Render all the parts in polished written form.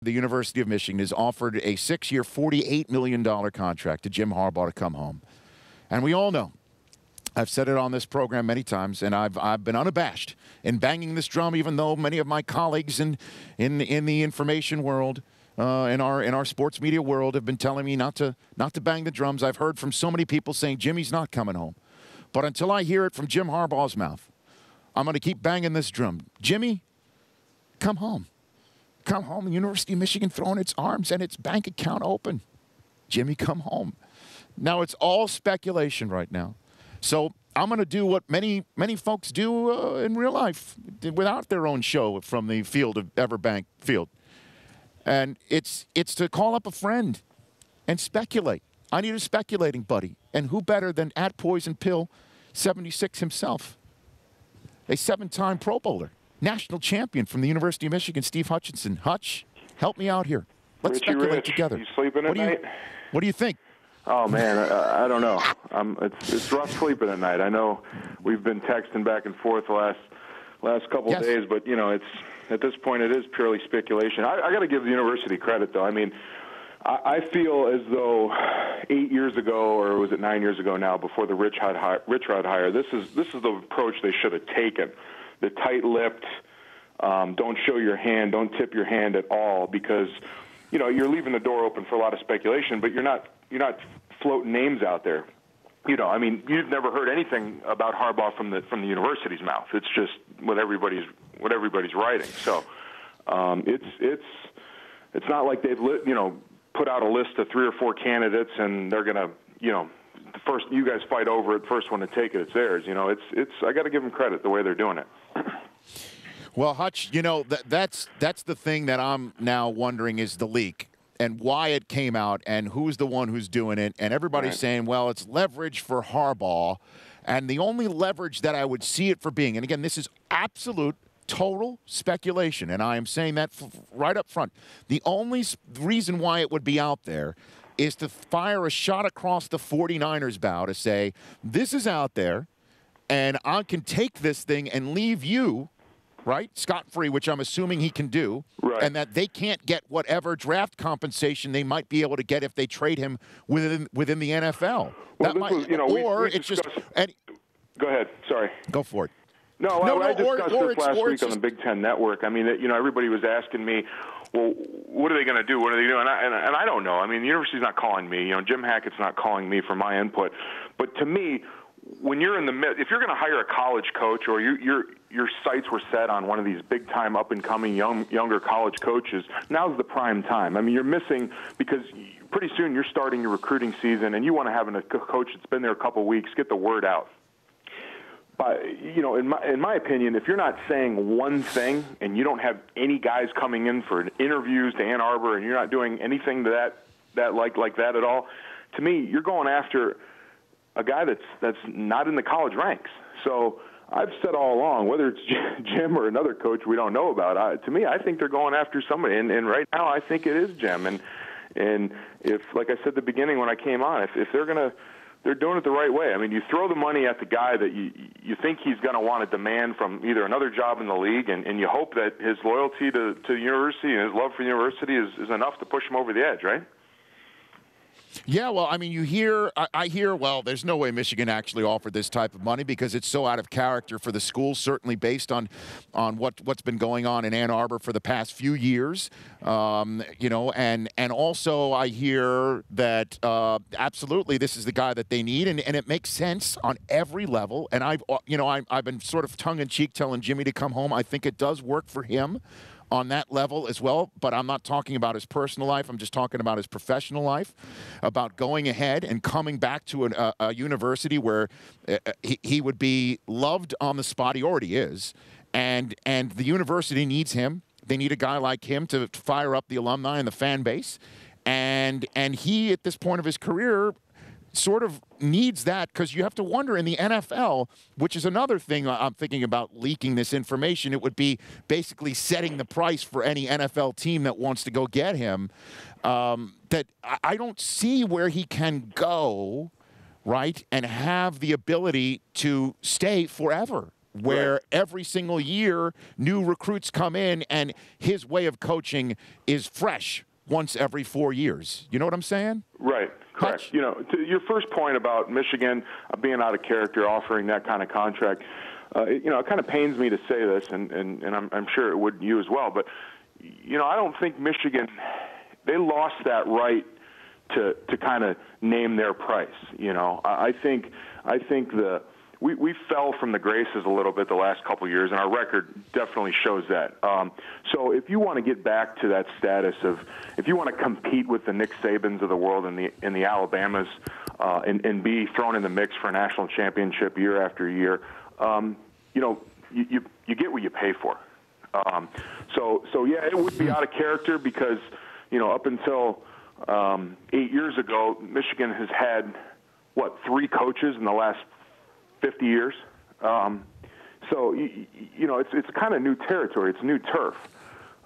The University of Michigan has offered a 6-year, $48 million contract to Jim Harbaugh to come home. And we all know, I've said it on this program many times, and I've been unabashed in banging this drum, even though many of my colleagues in the information world, in our sports media world, have been telling me not to bang the drums. I've heard from so many people saying Jimmy's not coming home. But until I hear it from Jim Harbaugh's mouth, I'm going to keep banging this drum. Jimmy, come home. Come home. The University of Michigan throwing its arms and its bank account open. Jimmy, come home. Now, it's all speculation right now. So I'm going to do what many folks do in real life without their own show from the field of Everbank Field. And it's to call up a friend and speculate. I need a speculating buddy. And who better than at Poison Pill 76 himself, a 7-time Pro Bowler, national champion from the University of Michigan, Steve Hutchinson. Hutch, help me out here. Let's speculate together. You sleeping at night? What do you think? Oh, man, I don't know. It's rough sleeping at night. I know we've been texting back and forth the last couple of days, but, you know, it's at this point it is purely speculation. I got to give the university credit, though. I mean, I feel as though 8 years ago, or was it 9 years ago now, before the Rich Rod hire, this is the approach they should have taken. The tight-lipped, don't show your hand, don't tip your hand at all, because, you know, you're leaving the door open for a lot of speculation, but you're not floating names out there. You know, I mean, you've never heard anything about Harbaugh from the university's mouth. It's just what everybody's writing. So it's not like they've put out a list of 3 or 4 candidates and they're gonna, you know, the first you guys fight over it, first one to take it, it's theirs. You know, it's I got to give them credit the way they're doing it. Well, Hutch, you know, that's the thing that I'm now wondering is the leak and why it came out and who's the one who's doing it. And everybody's saying, well, it's leverage for Harbaugh. And the only leverage that I would see it for being, and again, this is absolute, total speculation, and I am saying that right up front. The only reason why it would be out there is to fire a shot across the 49ers bow to say, this is out there, and I can take this thing and leave you, right, scot-free, which I'm assuming he can do, and that they can't get whatever draft compensation they might be able to get if they trade him within the NFL. Well, that might, was, you know, or we it's just... Go ahead. Sorry. Go for it. No, I discussed this last week on the Big Ten Network. I mean, you know, everybody was asking me, well, what are they going to do? What are they doing? And I don't know. I mean, the university's not calling me. You know, Jim Hackett's not calling me for my input. But to me, when you're in the mid, if you're going to hire a college coach or your sights were set on one of these big-time, up-and-coming younger college coaches, now's the prime time. I mean, you're missing because pretty soon you're starting your recruiting season, and you want to have a coach that's been there a couple weeks, get the word out. You know, in my opinion, if you're not saying one thing and you don't have any guys coming in for interviews to Ann Arbor and you're not doing anything to that like that at all, to me, you're going after a guy that's not in the college ranks. So I've said all along, whether it's Jim or another coach we don't know about, to me, I think they're going after somebody. And right now, I think it is Jim. And if, like I said at the beginning when I came on, if they're doing it the right way. I mean, you throw the money at the guy that you think he's going to want to demand from either another job in the league, and you hope that his loyalty to the university and his love for the university is enough to push him over the edge, right? Yeah, well, I mean, I hear, well, there's no way Michigan actually offered this type of money because it's so out of character for the school, certainly based on what's been going on in Ann Arbor for the past few years. You know, and also I hear that absolutely this is the guy that they need, and it makes sense on every level. And I've been sort of tongue-in-cheek telling Jimmy to come home. I think it does work for him on that level as well, but I'm not talking about his personal life. I'm just talking about his professional life, about going ahead and coming back to a university where he would be loved on the spot. He already is, and the university needs him. They need a guy like him to fire up the alumni and the fan base, and he, at this point of his career, sort of needs that, because you have to wonder in the NFL, which is another thing I'm thinking about leaking this information. It would be basically setting the price for any NFL team that wants to go get him. That I don't see where he can go, right, and have the ability to stay forever. where every single year new recruits come in and his way of coaching is fresh once every 4 years. You know what I'm saying? Right. Correct. Hutch? You know, to your first point about Michigan being out of character, offering that kind of contract, you know, it kind of pains me to say this, and I'm sure it would you as well, but, you know, I don't think Michigan, they lost that right to kind of name their price. You know, I think we fell from the graces a little bit the last couple of years, and our record definitely shows that. So if you want to get back to that status of, if you want to compete with the Nick Sabans of the world and the Alabamas, and be thrown in the mix for a national championship year after year, you know, you get what you pay for. So yeah, it would be out of character because, you know, up until 8 years ago, Michigan has had, 3 coaches in the last 50 years. So you know, it's kind of new territory. It's new turf.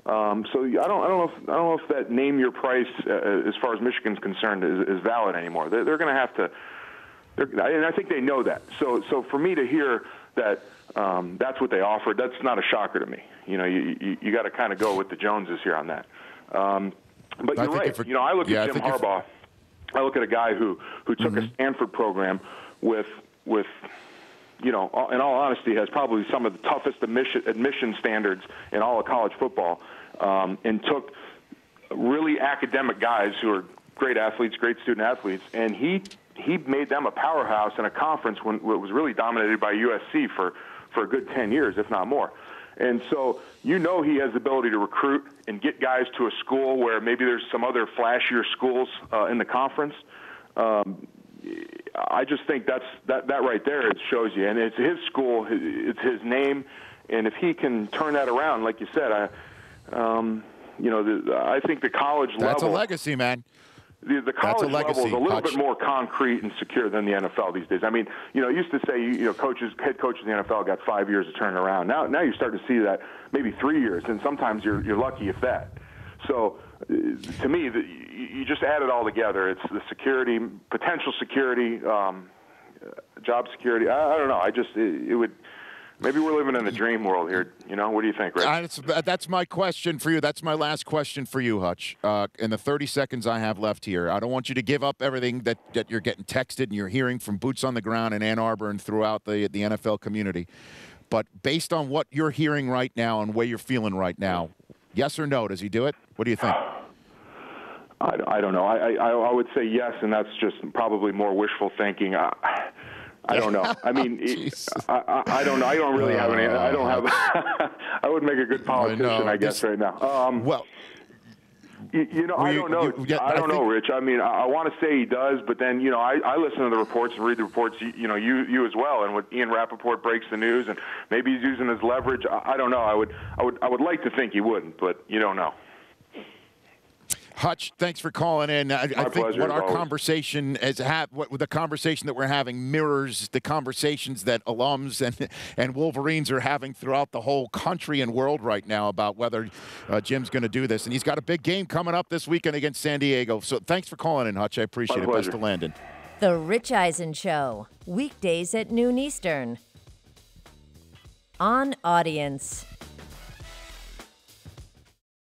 So I don't know if that name your price as far as Michigan's concerned is valid anymore. They're going to have to. And I think they know that. So for me to hear that that's what they offered, that's not a shocker to me. You know, you got to kind of go with the Joneses here on that. But you're right. You know, I look at Jim Harbaugh. I look at a guy who took a Stanford program with you know, in all honesty, has probably some of the toughest admission standards in all of college football, and took really academic guys who are great athletes, great student athletes, and he made them a powerhouse in a conference when it was really dominated by USC for a good 10 years, if not more. And so you know he has the ability to recruit and get guys to a school where maybe there's some other flashier schools in the conference. I just think that right there, it shows you. And it's his school, it's his name, and if he can turn that around, like you said, you know, I think the college level. That's a legacy, man. The college level is a little bit more concrete and secure than the NFL these days. I mean, you know, used to say, you know, head coaches in the NFL got 5 years to turn it around. Now you start to see that maybe 3 years, and sometimes you're lucky if that. So to me, you just add it all together. It's the security, potential security, job security. I don't know. It would. Maybe we're living in a dream world here. You know, what do you think, Rich? That's my question for you. That's my last question for you, Hutch. In the 30 seconds I have left here, I don't want you to give up everything that you're getting texted and you're hearing from boots on the ground in Ann Arbor and throughout the NFL community. But based on what you're hearing right now and where you're feeling right now, yes or no, does he do it? What do you think? I don't know. I would say yes, and that's just probably more wishful thinking. I don't know. I mean, I don't know. I don't really have any. I don't have. I would make a good politician, I guess, right now. Well, you know, I don't know. I don't know, Rich. I mean, I want to say he does, but then, you know, I listen to the reports and read the reports. You know, you as well. And when Ian Rappaport breaks the news, and maybe he's using his leverage. I don't know. I would like to think he wouldn't, but you don't know. Hutch, thanks for calling in. I think what our conversation what the conversation that we're having mirrors the conversations that alums and Wolverines are having throughout the whole country and world right now about whether Jim's going to do this. And he's got a big game coming up this weekend against San Diego. So thanks for calling in, Hutch. I appreciate it. Best of Landon. The Rich Eisen Show, weekdays at noon Eastern. On Audience.